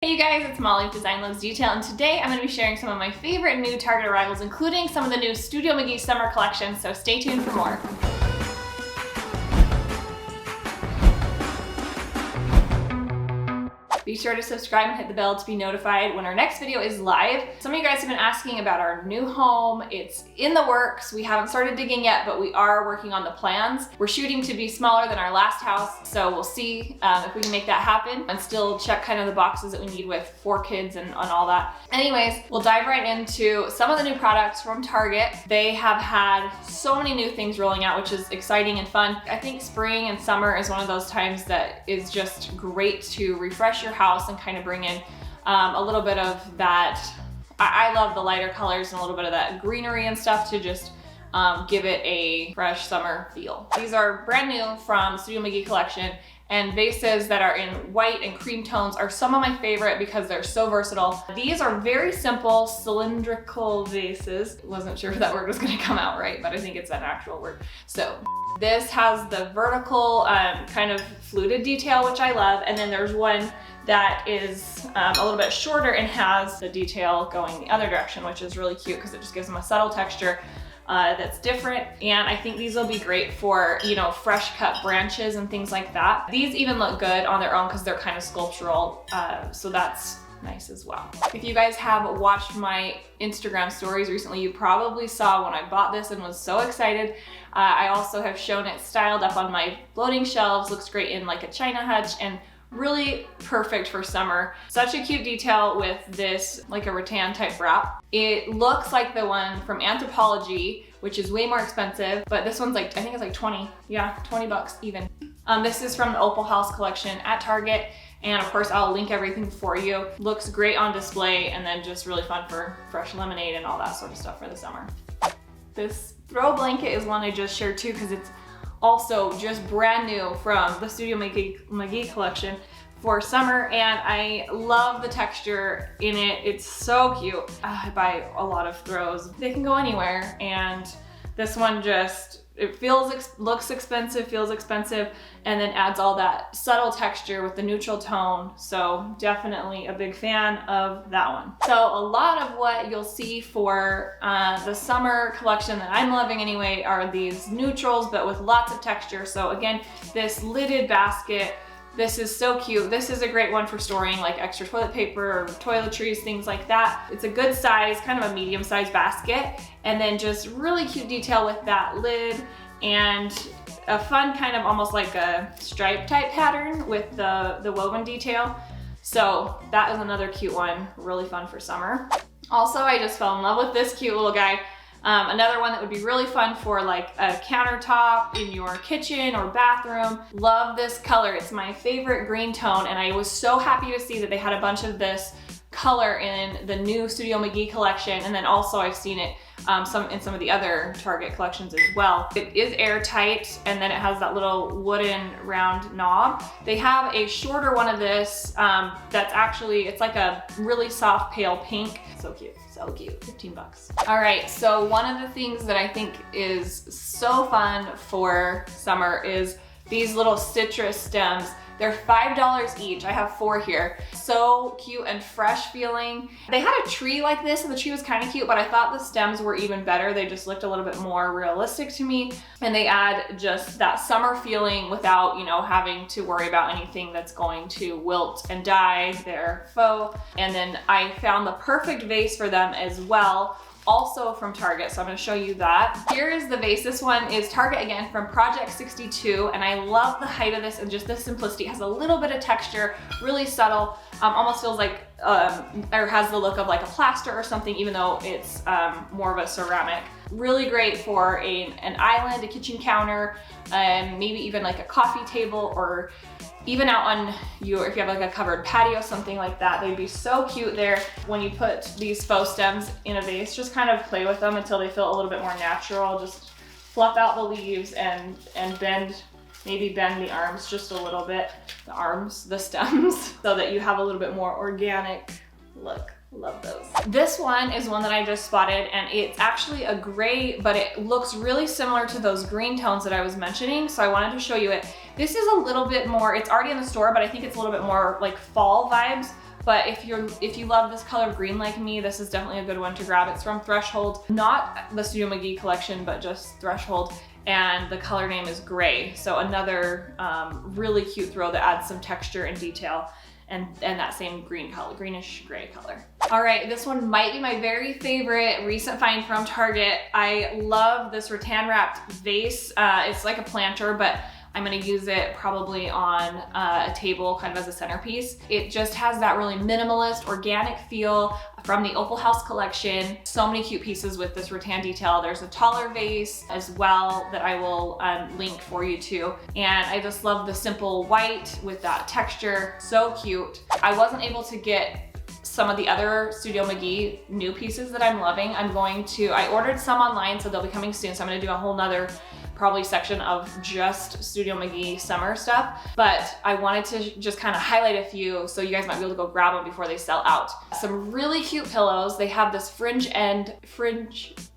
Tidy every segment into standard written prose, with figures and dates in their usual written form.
Hey you guys, it's Molly with Design Loves Detail, and today I'm going to be sharing some of my favorite new Target arrivals, including some of the new Studio McGee summer collection, so stay tuned for more. Be sure to subscribe and hit the bell to be notified when our next video is live. Some of you guys have been asking about our new home. It's in the works. We haven't started digging yet, but we are working on the plans. We're shooting to be smaller than our last house, so we'll see if we can make that happen and still check kind of the boxes that we need with 4 kids and all that. Anyways, we'll dive right into some of the new products from Target. They have had so many new things rolling out, which is exciting and fun. I think spring and summer is one of those times that is just great to refresh your house and kind of bring in a little bit of that. I love the lighter colors and a little bit of that greenery and stuff to just give it a fresh summer feel. These are brand new from Studio McGee collection, and vases that are in white and cream tones are some of my favorite because they're so versatile. These are very simple cylindrical vases. Wasn't sure if that word was gonna come out right, but I think it's an actual word. So this has the vertical kind of fluted detail, which I love, and then there's one that is a little bit shorter and has the detail going the other direction, which is really cute because it just gives them a subtle texture that's different. And I think these will be great for, you know, fresh cut branches and things like that. These even look good on their own because they're kind of sculptural, so that's nice as well. If you guys have watched my Instagram stories recently, you probably saw when I bought this and was so excited. I also have shown it styled up on my floating shelves. Looks great in like a china hutch and really perfect for summer. Such a cute detail with this, like a rattan type wrap. It looks like the one from Anthropologie, which is way more expensive, but this one's like, I think it's like 20 bucks even. This is from the Opal House collection at Target, and of course I'll link everything for you. Looks great on display, and then just really fun for fresh lemonade and all that sort of stuff for the summer. This throw blanket is one I just shared too because it's also just brand new from the Studio McGee collection for summer, and I love the texture in it. It's so cute. I buy a lot of throws. They can go anywhere, and this one just, it looks expensive, feels expensive, and then adds all that subtle texture with the neutral tone. So definitely a big fan of that one. So a lot of what you'll see for the summer collection that I'm loving anyway are these neutrals, but with lots of texture. So again, this lidded basket, this is so cute. This is a great one for storing like extra toilet paper or toiletries, things like that. It's a good size, kind of a medium sized basket, and then just really cute detail with that lid and a fun kind of almost like a stripe type pattern with the woven detail. So that is another cute one, really fun for summer. Also, I just fell in love with this cute little guy. Another one that would be really fun for like a countertop in your kitchen or bathroom. Love this color. It's my favorite green tone, and I was so happy to see that they had a bunch of this color in the new Studio McGee collection, and then also I've seen it in some of the other Target collections as well. It is airtight, and then it has that little wooden round knob. They have a shorter one of this that's actually, it's like a really soft pale pink. So cute, so cute, 15 bucks. All right, so one of the things that I think is so fun for summer is these little citrus stems. They're $5 each. I have 4 here. So cute and fresh feeling. They had a tree like this, and the tree was kind of cute, but I thought the stems were even better. They just looked a little bit more realistic to me, and they add just that summer feeling without, you know, having to worry about anything that's going to wilt and die. They're faux. And then I found the perfect vase for them as well, also from Target, so I'm gonna show you that. Here is the vase. This one is Target again from Project 62, and I love the height of this and just the simplicity. It has a little bit of texture, really subtle, almost feels like, or has the look of like a plaster or something, even though it's more of a ceramic. Really great for an island, a kitchen counter, maybe even like a coffee table, or even out on if you have like a covered patio, something like that. They'd be so cute there. When you put these faux stems in a vase, just kind of play with them until they feel a little bit more natural. Just fluff out the leaves and maybe bend the arms just a little bit. The stems, so that you have a little bit more organic look. Love those. This one is one that I just spotted, and it's actually a gray, but it looks really similar to those green tones that I was mentioning, so I wanted to show you it. This is a little bit more, it's already in the store, but I think it's a little bit more like fall vibes. But if you love this color green like me, this is definitely a good one to grab. It's from Threshold, not the Studio McGee collection, but just Threshold. And the color name is Gray. So another really cute throw that adds some texture and detail. And that same green color, greenish gray color. All right, this one might be my very favorite recent find from Target. I love this rattan wrapped vase. It's like a planter, but I'm gonna use it probably on a table kind of as a centerpiece. It just has that really minimalist, organic feel from the Opal House collection. So many cute pieces with this rattan detail. There's a taller vase as well that I will link for you too. And I just love the simple white with that texture, so cute. I wasn't able to get some of the other Studio McGee new pieces that I'm loving. I ordered some online, so they'll be coming soon. So I'm gonna do a whole nother probably section of just Studio McGee summer stuff, but I wanted to just kind of highlight a few so you guys might be able to go grab them before they sell out. Some really cute pillows. They have this fringe,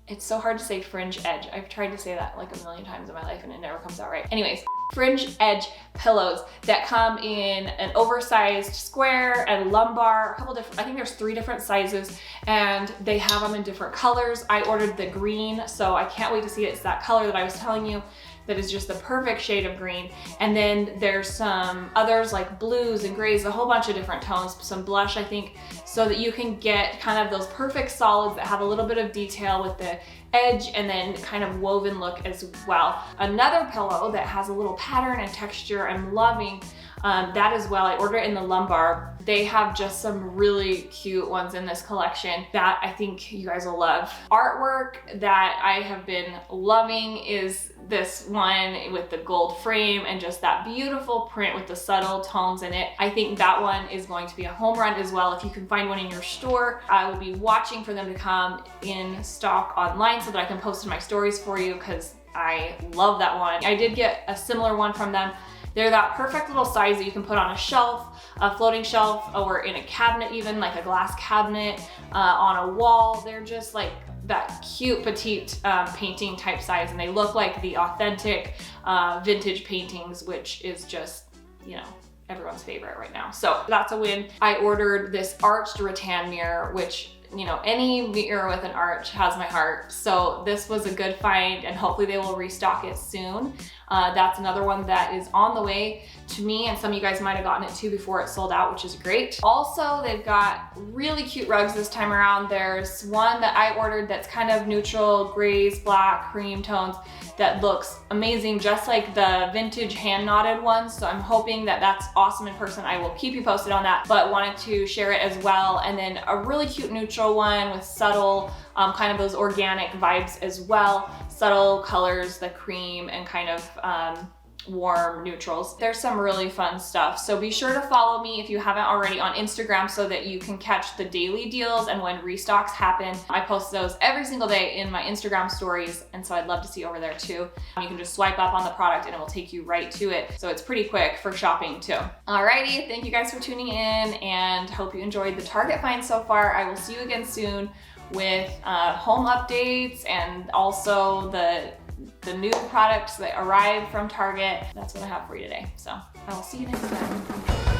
it's so hard to say fringe edge. I've tried to say that like a million times in my life and it never comes out right. Anyways, fringe edge pillows that come in an oversized square and lumbar, a couple different, I think there's 3 different sizes, and they have them in different colors. I ordered the green, so I can't wait to see it. It's that color that I was telling you that is just the perfect shade of green. And then there's some others like blues and grays, a whole bunch of different tones, some blush I think, so that you can get kind of those perfect solids that have a little bit of detail with the edge and then kind of woven look as well. Another pillow that has a little pattern and texture I'm loving that as well. I ordered it in the lumbar. They have just some really cute ones in this collection that I think you guys will love. Artwork that I have been loving is this one with the gold frame and just that beautiful print with the subtle tones in it. I think that one is going to be a home run as well. If you can find one in your store, I will be watching for them to come in stock online so that I can post in my stories for you because I love that one. I did get a similar one from them. They're that perfect little size that you can put on a shelf, a floating shelf, or in a cabinet even, like a glass cabinet, on a wall. They're just like that cute petite painting type size, and they look like the authentic vintage paintings, which is just, you know, everyone's favorite right now. So that's a win. I ordered this arched rattan mirror, which, you know, any mirror with an arch has my heart. So this was a good find and hopefully they will restock it soon. That's another one that is on the way to me, and some of you guys might have gotten it too before it sold out, which is great. Also, they've got really cute rugs this time around. There's one that I ordered that's kind of neutral, grays, black, cream tones that looks amazing, just like the vintage hand knotted ones. So I'm hoping that that's awesome in person. I will keep you posted on that, but wanted to share it as well. And then a really cute neutral one with subtle, kind of those organic vibes as well. Subtle colors, the cream and kind of warm neutrals. There's some really fun stuff. So be sure to follow me if you haven't already on Instagram so that you can catch the daily deals and when restocks happen. I post those every single day in my Instagram stories, and so I'd love to see you over there too. You can just swipe up on the product and it will take you right to it. So it's pretty quick for shopping too. Alrighty, thank you guys for tuning in and hope you enjoyed the Target find so far. I will see you again soon with home updates and also the new products that arrived from Target. That's what I have for you today. So I will see you next time.